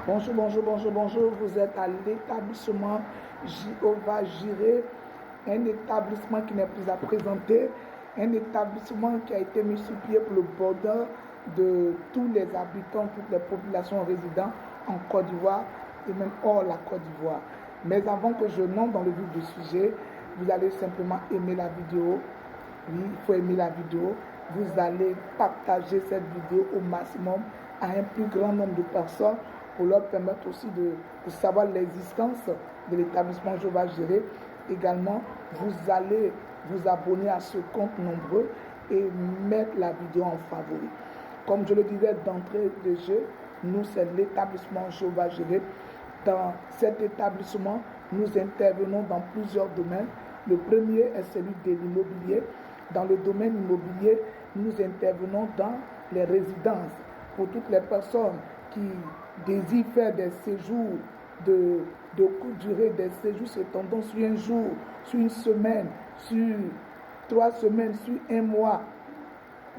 Bonjour, bonjour, bonjour, bonjour. Vous êtes à l'établissement Jéhovah Jireh, un établissement qui n'est plus à présenter, un établissement qui a été mis sur pied pour le bonheur de tous les habitants, toutes les populations résidant en Côte d'Ivoire et même hors la Côte d'Ivoire. Mais avant que je n'entre dans le vif du sujet, vous allez simplement aimer la vidéo. Oui, il faut aimer la vidéo. Vous allez partager cette vidéo au maximum à un plus grand nombre de personnes pour leur permettre aussi de savoir l'existence de l'établissement Jéhovah Jireh. Également, vous allez vous abonner à ce compte nombreux et mettre la vidéo en favori. Comme je le disais d'entrée de jeu, nous, c'est l'établissement Jéhovah Jireh. Dans cet établissement, nous intervenons dans plusieurs domaines. Le premier est celui de l'immobilier. Dans le domaine immobilier, nous intervenons dans les résidences pour toutes les personnes qui désirent faire des séjours de courte durée, des séjours s'étendant sur un jour, sur une semaine, sur 3 semaines, sur un mois.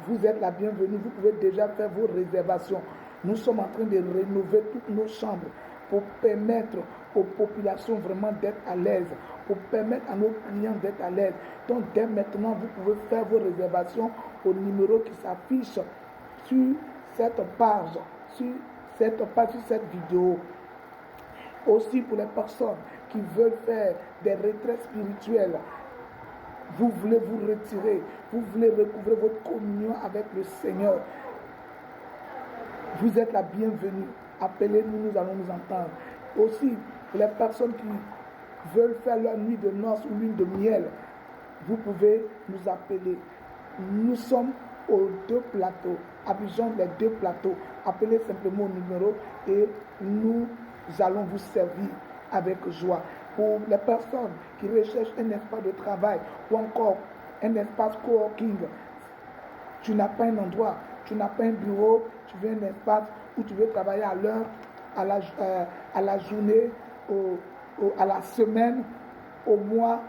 Vous êtes la bienvenue, vous pouvez déjà faire vos réservations. Nous sommes en train de rénover toutes nos chambres pour permettre aux populations vraiment d'être à l'aise, pour permettre à nos clients d'être à l'aise. Donc dès maintenant, vous pouvez faire vos réservations au numéro qui s'affiche sur cette page, sur cette vidéo. Aussi pour les personnes qui veulent faire des retraites spirituelles, vous voulez vous retirer, vous voulez recouvrer votre communion avec le Seigneur, vous êtes la bienvenue. Appelez-nous, nous allons nous entendre. Aussi, pour les personnes qui veulent faire leur nuit de noces ou lune de miel, vous pouvez nous appeler. Nous sommes aux 2 plateaux, Abidjan, les 2 plateaux. Appelez simplement au numéro et nous allons vous servir avec joie. Pour les personnes qui recherchent un espace de travail ou encore un espace coworking, tu n'as pas un endroit, tu n'as pas un bureau, tu veux un espace où tu veux travailler à l'heure, à la journée, à la semaine, au mois,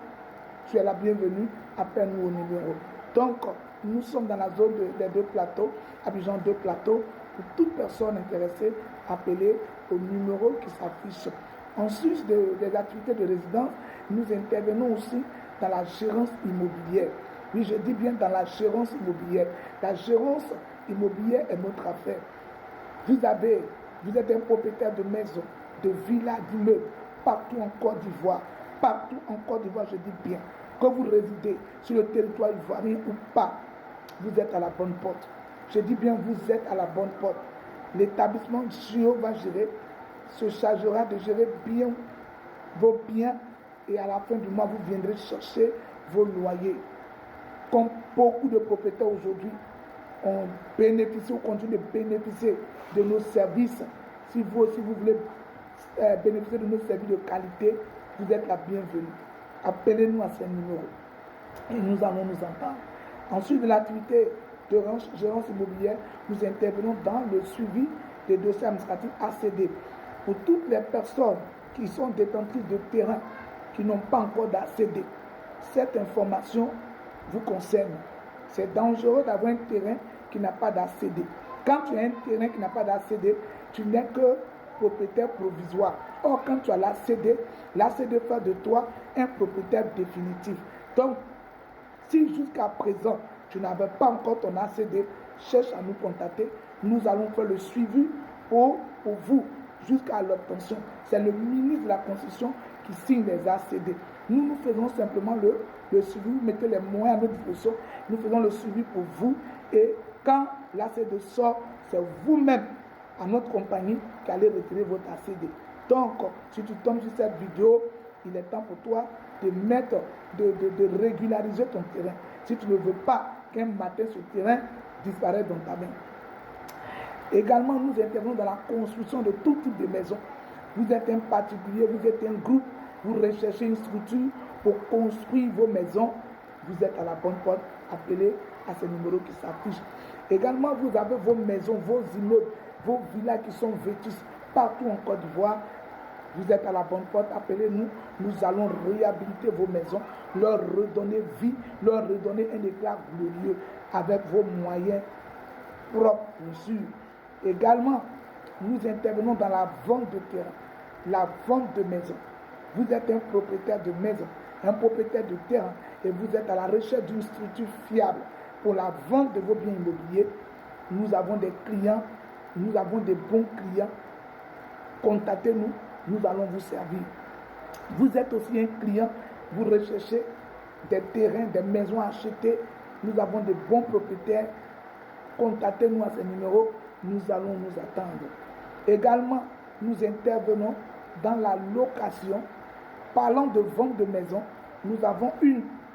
tu es la bienvenue, appelle-nous au numéro. Donc, nous sommes dans la zone des 2 plateaux, Abidjan 2 plateaux. Pour toute personne intéressée, appelez au numéro qui s'affiche. Ensuite des activités de résidence, nous intervenons aussi dans la gérance immobilière. Oui, je dis bien dans la gérance immobilière. La gérance immobilière est notre affaire. Vous êtes un propriétaire de maison, de villas, d'immeubles, partout en Côte d'Ivoire. Partout en Côte d'Ivoire, je dis bien. Que vous résidez sur le territoire ivoirien ou pas, vous êtes à la bonne porte. Je dis bien, vous êtes à la bonne porte. L'établissement Jéhovah Jireh se chargera de gérer bien vos biens et à la fin du mois, vous viendrez chercher vos loyers. Comme beaucoup de propriétaires aujourd'hui ont bénéficié ou continuent de bénéficier de nos services. Si vous aussi vous voulez bénéficier de nos services de qualité, vous êtes la bienvenue. Appelez-nous à ce numéro et nous allons nous entendre. Ensuite de l'activité de gérance immobilière, nous intervenons dans le suivi des dossiers administratifs ACD. Pour toutes les personnes qui sont détentrices de terrain, qui n'ont pas encore d'ACD, cette information vous concerne. C'est dangereux d'avoir un terrain qui n'a pas d'ACD. Quand tu as un terrain qui n'a pas d'ACD, tu n'es que propriétaire provisoire. Or, quand tu as l'ACD fait de toi un propriétaire définitif. Donc, si jusqu'à présent, tu n'avais pas encore ton ACD, cherche à nous contacter. Nous allons faire le suivi pour vous jusqu'à l'obtention. C'est le ministre de la Constitution qui signe les ACD. Nous faisons simplement le suivi. Vous mettez les moyens à notre disposition. Nous faisons le suivi pour vous. Et quand l'ACD sort, c'est vous-même, à notre compagnie, qui allez retirer votre ACD. Donc, si tu tombes sur cette vidéo, il est temps pour toi de régulariser ton terrain. Si tu ne veux pas qu'un matin ce terrain disparaisse dans ta main. Également, nous intervenons dans la construction de tout type de maisons. Vous êtes un particulier, vous êtes un groupe, vous recherchez une structure pour construire vos maisons. Vous êtes à la bonne porte, appelez à ce numéro qui s'affiche. Également, vous avez vos maisons, vos immeubles, vos villas qui sont vétustes partout en Côte d'Ivoire. Vous êtes à la bonne porte, appelez-nous. Nous allons réhabiliter vos maisons, leur redonner vie, leur redonner un éclat glorieux avec vos moyens propres, bien sûr. Également, nous intervenons dans la vente de terrain, la vente de maison. Vous êtes un propriétaire de maison, un propriétaire de terrain, et vous êtes à la recherche d'une structure fiable pour la vente de vos biens immobiliers. Nous avons des clients, nous avons des bons clients. Contactez-nous, nous allons vous servir. Vous êtes aussi un client, vous recherchez des terrains, des maisons à acheter. Nous avons de bons propriétaires. Contactez-nous à ces numéros, nous allons nous attendre. Également, nous intervenons dans la location. Parlant de vente de maison, nous avons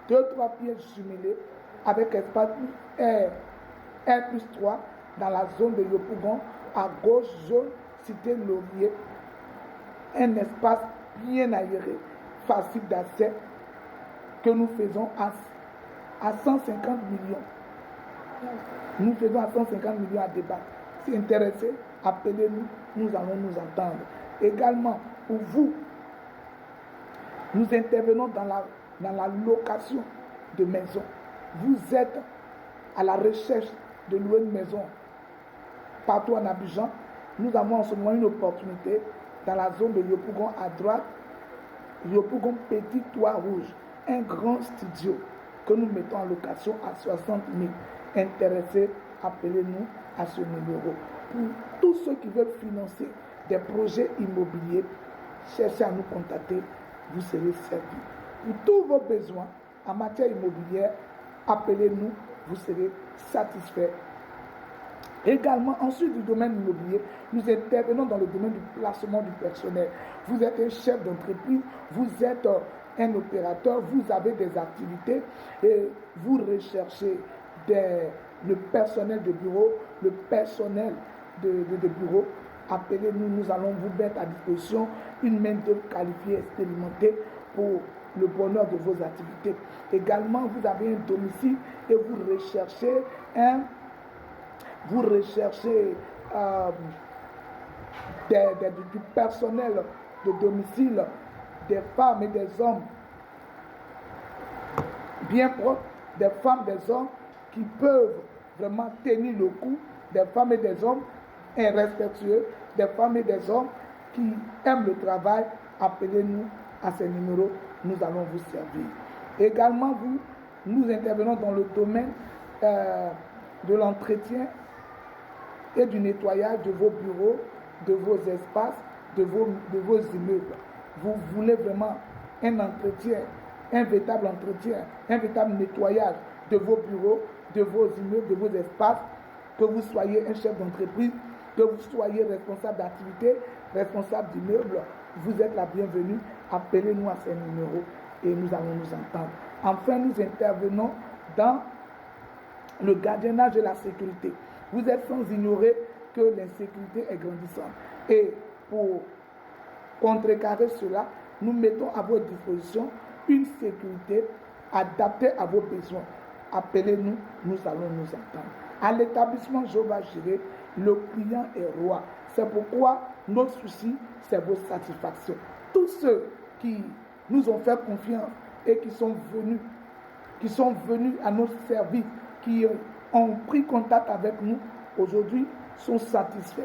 2-3 pièces jumelées avec espace R+3 dans la zone de Yopougon, à gauche, zone cité Laurier. Un espace bien aéré, facile d'accès, que nous faisons à 150 millions. Nous faisons à 150 millions à débattre. Si intéressé, appelez-nous, nous allons nous entendre. Également, pour vous, nous intervenons dans la location de maisons. Vous êtes à la recherche de louer une maison partout en Abidjan. Nous avons en ce moment une opportunité dans la zone de Yopougon à droite, Yopougon Petit Toit Rouge, un grand studio que nous mettons en location à 60 000. Intéressés, appelez-nous à ce numéro. Pour tous ceux qui veulent financer des projets immobiliers, cherchez à nous contacter, vous serez servis. Pour tous vos besoins en matière immobilière, appelez-nous, vous serez satisfaits. Également, ensuite du domaine immobilier, nous intervenons dans le domaine du placement du personnel. Vous êtes un chef d'entreprise, vous êtes un opérateur, vous avez des activités et vous recherchez le personnel de bureau, le personnel de bureau. Appelez-nous, nous allons vous mettre à disposition une main-d'œuvre qualifiée, expérimentée pour le bonheur de vos activités. Également, vous avez un domicile et vous recherchez du personnel de domicile, des femmes et des hommes bien propres, des femmes et des hommes qui peuvent vraiment tenir le coup, des femmes et des hommes respectueux, des femmes et des hommes qui aiment le travail. Appelez-nous à ces numéros, nous allons vous servir. Également, nous intervenons dans le domaine de l'entretien et du nettoyage de vos bureaux, de vos espaces, de vos immeubles. Vous voulez vraiment un entretien, un véritable entretien, un véritable nettoyage de vos bureaux, de vos immeubles, de vos espaces, que vous soyez un chef d'entreprise, que vous soyez responsable d'activité, responsable d'immeuble, vous êtes la bienvenue. Appelez-nous à ces numéros et nous allons nous entendre. Enfin, nous intervenons dans le gardiennage de la sécurité. Vous êtes sans ignorer que l'insécurité est grandissante. Et pour contrecarrer cela, nous mettons à votre disposition une sécurité adaptée à vos besoins. Appelez-nous, nous allons nous entendre. À l'établissement Jéhovah Jireh, le client est roi. C'est pourquoi notre souci, c'est vos satisfactions. Tous ceux qui nous ont fait confiance et qui sont venus à notre service, qui ont pris contact avec nous, aujourd'hui sont satisfaits.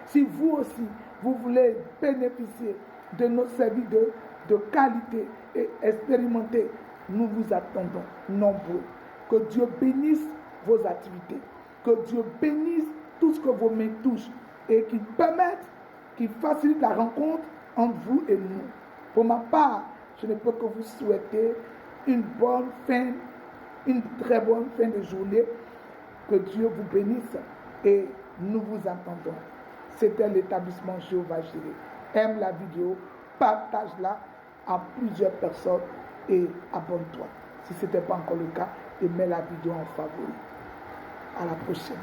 Si vous aussi, vous voulez bénéficier de nos services de qualité et expérimentés, nous vous attendons nombreux. Que Dieu bénisse vos activités, que Dieu bénisse tout ce que vos mains touchent et qu'il permette, qu'il facilite la rencontre entre vous et nous. Pour ma part, je ne peux que vous souhaiter une très bonne fin de journée. Que Dieu vous bénisse et nous vous attendons. C'était l'établissement Jéhovah Jireh. Aime la vidéo, partage-la à plusieurs personnes et abonne-toi. Si ce n'était pas encore le cas, et mets la vidéo en favori. À la prochaine.